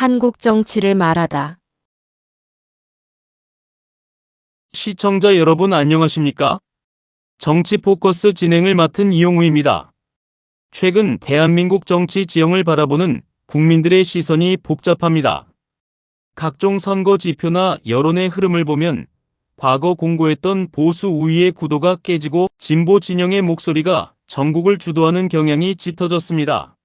한국 정치를 말하다. 시청자 여러분 안녕하십니까? 정치 포커스 진행을 맡은 이용우입니다. 최근 대한민국 정치 지형을 바라보는 국민들의 시선이 복잡합니다. 각종 선거 지표나 여론의 흐름을 보면 과거 공고했던 보수 우위의 구도가 깨지고 진보 진영의 목소리가 전국을 주도하는 경향이 짙어졌습니다.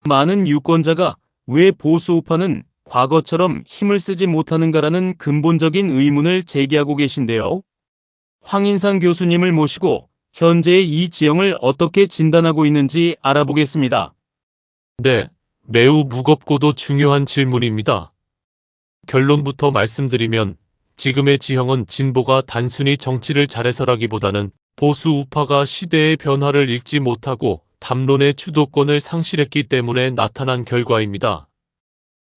많은 유권자가 왜 보수 우파는 과거처럼 힘을 쓰지 못하는가라는 근본적인 의문을 제기하고 계신데요. 황인상 교수님을 모시고 현재의 이 지형을 어떻게 진단하고 있는지 알아보겠습니다. 네, 매우 무겁고도 중요한 질문입니다. 결론부터 말씀드리면 지금의 지형은 진보가 단순히 정치를 잘해서라기보다는 보수 우파가 시대의 변화를 읽지 못하고 담론의 주도권을 상실했기 때문에 나타난 결과입니다.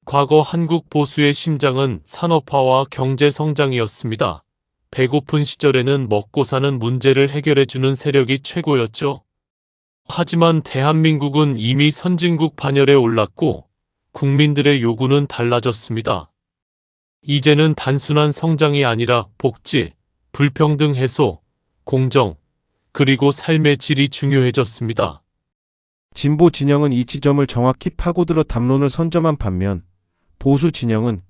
과거 한국 보수의 심장은 산업화와 경제 성장이었습니다. 배고픈 시절에는 먹고 사는 문제를 해결해주는 세력이 최고였죠. 하지만 대한민국은 이미 선진국 반열에 올랐고 국민들의 요구는 달라졌습니다. 이제는 단순한 성장이 아니라 복지, 불평등 해소, 공정, 그리고 삶의 질이 중요해졌습니다. 진보 진영은 이 지점을 정확히 파고들어 담론을 선점한 반면 보수 진영은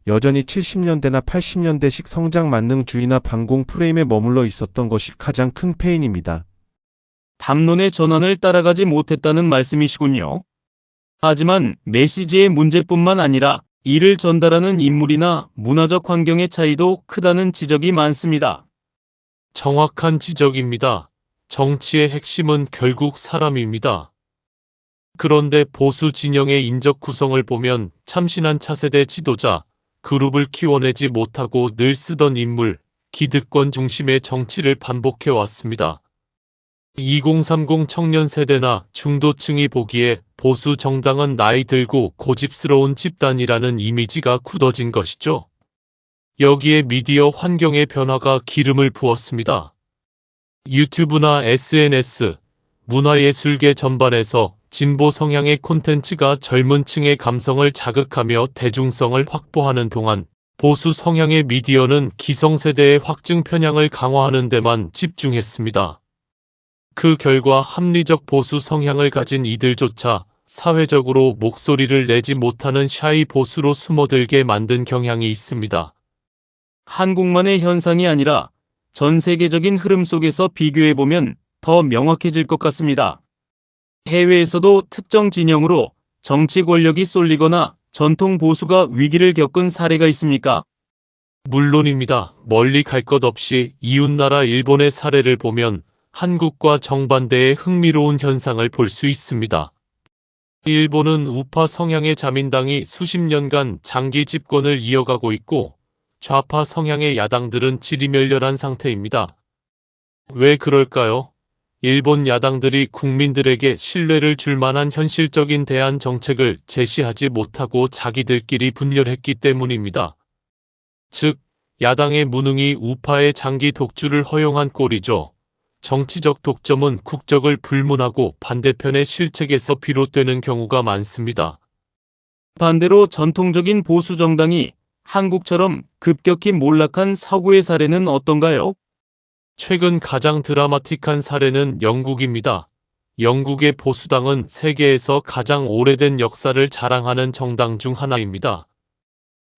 여전히 70년대나 80년대식 성장 만능주의나 반공 프레임에 머물러 있었던 것이 가장 큰 패인입니다. 담론의 전환을 따라가지 못했다는 말씀이시군요. 하지만 메시지의 문제뿐만 아니라 이를 전달하는 인물이나 문화적 환경의 차이도 크다는 지적이 많습니다. 정확한 지적입니다. 정치의 핵심은 결국 사람입니다. 그런데 보수 진영의 인적 구성을 보면 참신한 차세대 지도자, 그룹을 키워내지 못하고 늘 쓰던 인물, 기득권 중심의 정치를 반복해 왔습니다. 2030 청년 세대나 중도층이 보기에 보수 정당은 나이 들고 고집스러운 집단이라는 이미지가 굳어진 것이죠. 여기에 미디어 환경의 변화가 기름을 부었습니다. 유튜브나 SNS, 문화예술계 전반에서 진보 성향의 콘텐츠가 젊은 층의 감성을 자극하며 대중성을 확보하는 동안 보수 성향의 미디어는 기성세대의 확증 편향을 강화하는 데만 집중했습니다. 그 결과 합리적 보수 성향을 가진 이들조차 사회적으로 목소리를 내지 못하는 샤이 보수로 숨어들게 만든 경향이 있습니다. 한국만의 현상이 아니라 전 세계적인 흐름 속에서 비교해보면 더 명확해질 것 같습니다. 해외에서도 특정 진영으로 정치 권력이 쏠리거나 전통 보수가 위기를 겪은 사례가 있습니까? 물론입니다. 멀리 갈 것 없이 이웃나라 일본의 사례를 보면 한국과 정반대의 흥미로운 현상을 볼 수 있습니다. 일본은 우파 성향의 자민당이 수십 년간 장기 집권을 이어가고 있고 좌파 성향의 야당들은 지리멸렬한 상태입니다. 왜 그럴까요? 일본 야당들이 국민들에게 신뢰를 줄 만한 현실적인 대안 정책을 제시하지 못하고 자기들끼리 분열했기 때문입니다. 즉, 야당의 무능이 우파의 장기 독주를 허용한 꼴이죠. 정치적 독점은 국적을 불문하고 반대편의 실책에서 비롯되는 경우가 많습니다. 반대로 전통적인 보수 정당이 한국처럼 급격히 몰락한 서구의 사례는 어떤가요? 최근 가장 드라마틱한 사례는 영국입니다. 영국의 보수당은 세계에서 가장 오래된 역사를 자랑하는 정당 중 하나입니다.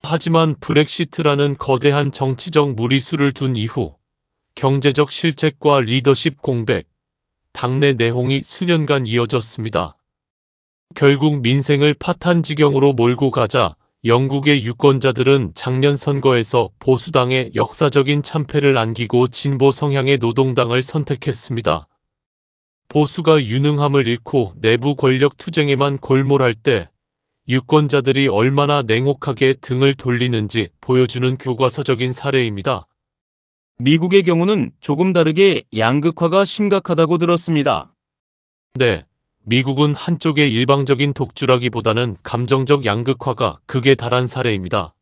하지만 브렉시트라는 거대한 정치적 무리수를 둔 이후 경제적 실책과 리더십 공백, 당내 내홍이 수년간 이어졌습니다. 결국 민생을 파탄 지경으로 몰고 가자 영국의 유권자들은 작년 선거에서 보수당의 역사적인 참패를 안기고 진보 성향의 노동당을 선택했습니다. 보수가 유능함을 잃고 내부 권력 투쟁에만 골몰할 때 유권자들이 얼마나 냉혹하게 등을 돌리는지 보여주는 교과서적인 사례입니다. 미국의 경우는 조금 다르게 양극화가 심각하다고 들었습니다. 네, 미국은 한쪽의 일방적인 독주라기보다는 감정적 양극화가 극에 달한 사례입니다.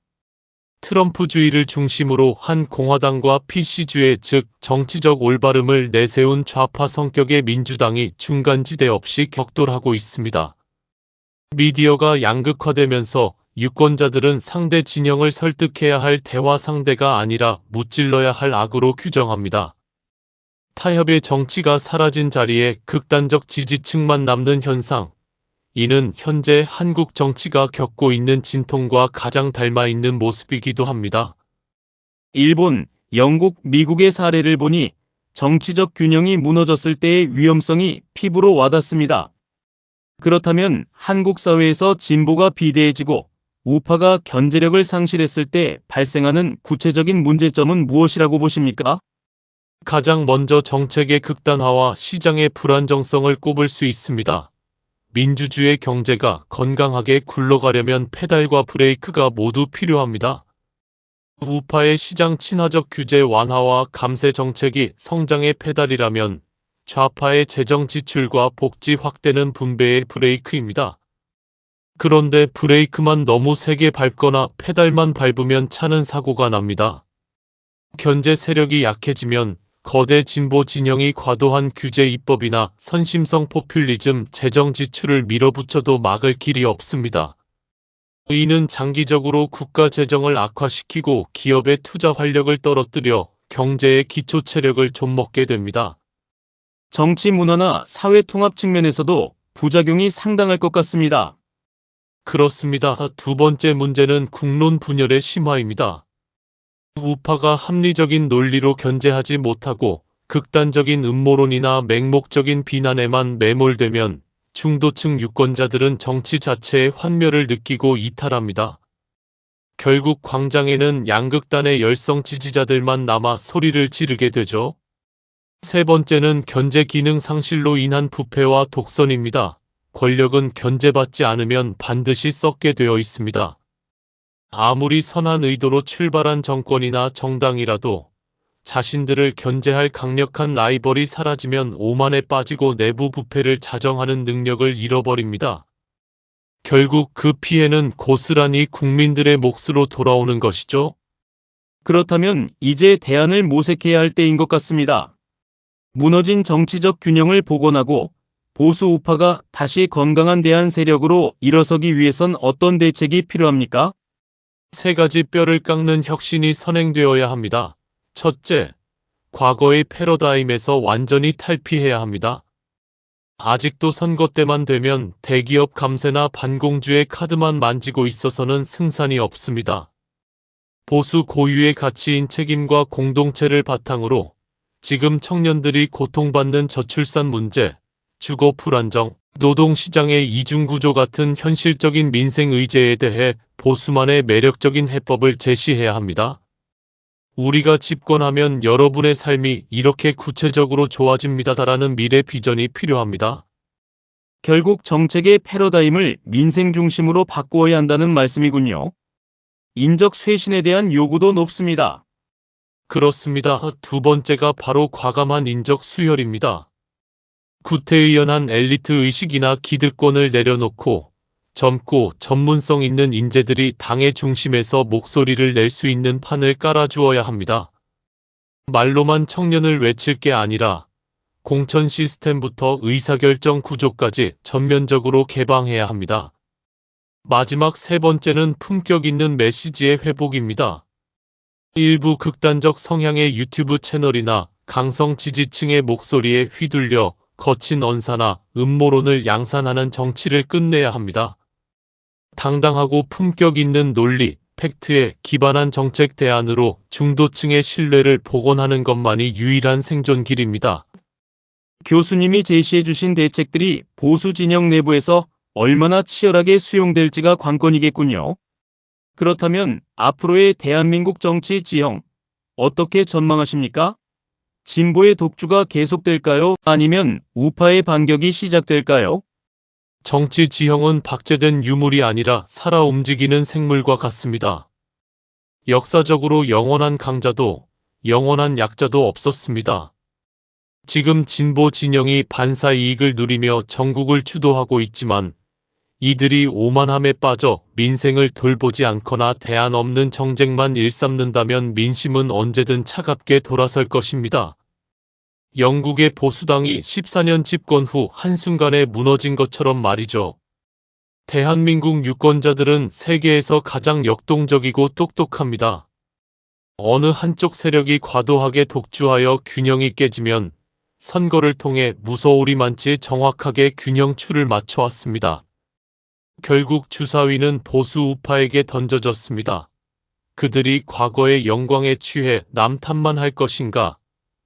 트럼프주의를 중심으로 한 공화당과 PC주의 즉 정치적 올바름을 내세운 좌파 성격의 민주당이 중간지대 없이 격돌하고 있습니다. 미디어가 양극화되면서 유권자들은 상대 진영을 설득해야 할 대화 상대가 아니라 무찔러야 할 악으로 규정합니다. 타협의 정치가 사라진 자리에 극단적 지지층만 남는 현상. 이는 현재 한국 정치가 겪고 있는 진통과 가장 닮아 있는 모습이기도 합니다. 일본, 영국, 미국의 사례를 보니 정치적 균형이 무너졌을 때의 위험성이 피부로 와닿습니다. 그렇다면 한국 사회에서 진보가 비대해지고 우파가 견제력을 상실했을 때 발생하는 구체적인 문제점은 무엇이라고 보십니까? 가장 먼저 정책의 극단화와 시장의 불안정성을 꼽을 수 있습니다. 민주주의 경제가 건강하게 굴러가려면 페달과 브레이크가 모두 필요합니다. 우파의 시장 친화적 규제 완화와 감세 정책이 성장의 페달이라면 좌파의 재정 지출과 복지 확대는 분배의 브레이크입니다. 그런데 브레이크만 너무 세게 밟거나 페달만 밟으면 차는 사고가 납니다. 견제 세력이 약해지면 거대 진보 진영이 과도한 규제 입법이나 선심성 포퓰리즘 재정 지출을 밀어붙여도 막을 길이 없습니다. 이는 장기적으로 국가 재정을 악화시키고 기업의 투자 활력을 떨어뜨려 경제의 기초 체력을 좀먹게 됩니다. 정치 문화나 사회 통합 측면에서도 부작용이 상당할 것 같습니다. 그렇습니다. 두 번째 문제는 국론 분열의 심화입니다. 우파가 합리적인 논리로 견제하지 못하고 극단적인 음모론이나 맹목적인 비난에만 매몰되면 중도층 유권자들은 정치 자체의 환멸을 느끼고 이탈합니다. 결국 광장에는 양극단의 열성 지지자들만 남아 소리를 지르게 되죠. 세 번째는 견제 기능 상실로 인한 부패와 독선입니다. 권력은 견제받지 않으면 반드시 썩게 되어 있습니다. 아무리 선한 의도로 출발한 정권이나 정당이라도 자신들을 견제할 강력한 라이벌이 사라지면 오만에 빠지고 내부 부패를 자정하는 능력을 잃어버립니다. 결국 그 피해는 고스란히 국민들의 몫으로 돌아오는 것이죠. 그렇다면 이제 대안을 모색해야 할 때인 것 같습니다. 무너진 정치적 균형을 복원하고 보수 우파가 다시 건강한 대안 세력으로 일어서기 위해선 어떤 대책이 필요합니까? 세 가지 뼈를 깎는 혁신이 선행되어야 합니다. 첫째, 과거의 패러다임에서 완전히 탈피해야 합니다. 아직도 선거 때만 되면 대기업 감세나 반공주의 카드만 만지고 있어서는 승산이 없습니다. 보수 고유의 가치인 책임과 공동체를 바탕으로 지금 청년들이 고통받는 저출산 문제, 주거 불안정, 노동시장의 이중구조 같은 현실적인 민생 의제에 대해 보수만의 매력적인 해법을 제시해야 합니다. 우리가 집권하면 여러분의 삶이 이렇게 구체적으로 좋아집니다라는 미래 비전이 필요합니다. 결국 정책의 패러다임을 민생 중심으로 바꾸어야 한다는 말씀이군요. 인적 쇄신에 대한 요구도 높습니다. 그렇습니다. 두 번째가 바로 과감한 인적 수혈입니다. 구태의연한 엘리트 의식이나 기득권을 내려놓고 젊고 전문성 있는 인재들이 당의 중심에서 목소리를 낼 수 있는 판을 깔아주어야 합니다. 말로만 청년을 외칠 게 아니라 공천 시스템부터 의사결정 구조까지 전면적으로 개방해야 합니다. 마지막 세 번째는 품격 있는 메시지의 회복입니다. 일부 극단적 성향의 유튜브 채널이나 강성 지지층의 목소리에 휘둘려 거친 언사나 음모론을 양산하는 정치를 끝내야 합니다. 당당하고 품격 있는 논리, 팩트에 기반한 정책 대안으로 중도층의 신뢰를 복원하는 것만이 유일한 생존길입니다. 교수님이 제시해 주신 대책들이 보수 진영 내부에서 얼마나 치열하게 수용될지가 관건이겠군요. 그렇다면 앞으로의 대한민국 정치 지형 어떻게 전망하십니까? 진보의 독주가 계속될까요? 아니면 우파의 반격이 시작될까요? 정치 지형은 박제된 유물이 아니라 살아 움직이는 생물과 같습니다. 역사적으로 영원한 강자도 영원한 약자도 없었습니다. 지금 진보 진영이 반사 이익을 누리며 전국을 주도하고 있지만 이들이 오만함에 빠져 민생을 돌보지 않거나 대안 없는 정쟁만 일삼는다면 민심은 언제든 차갑게 돌아설 것입니다. 영국의 보수당이 14년 집권 후 한순간에 무너진 것처럼 말이죠. 대한민국 유권자들은 세계에서 가장 역동적이고 똑똑합니다. 어느 한쪽 세력이 과도하게 독주하여 균형이 깨지면 선거를 통해 무서우리만치 정확하게 균형추를 맞춰왔습니다. 결국 주사위는 보수 우파에게 던져졌습니다. 그들이 과거의 영광에 취해 남 탓만 할 것인가?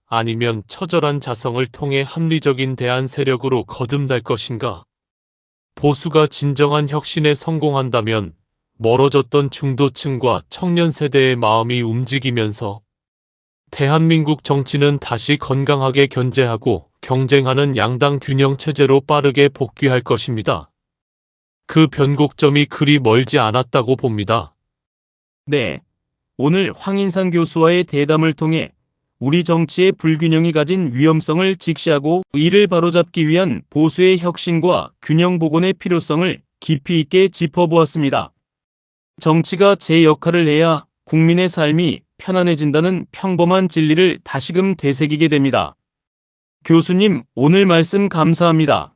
아니면 처절한 자성을 통해 합리적인 대안 세력으로 거듭날 것인가? 보수가 진정한 혁신에 성공한다면 멀어졌던 중도층과 청년 세대의 마음이 움직이면서 대한민국 정치는 다시 건강하게 견제하고 경쟁하는 양당 균형 체제로 빠르게 복귀할 것입니다. 그 변곡점이 그리 멀지 않았다고 봅니다. 네. 오늘 황인상 교수와의 대담을 통해 우리 정치의 불균형이 가진 위험성을 직시하고 이를 바로잡기 위한 보수의 혁신과 균형 복원의 필요성을 깊이 있게 짚어보았습니다. 정치가 제 역할을 해야 국민의 삶이 편안해진다는 평범한 진리를 다시금 되새기게 됩니다. 교수님, 오늘 말씀 감사합니다.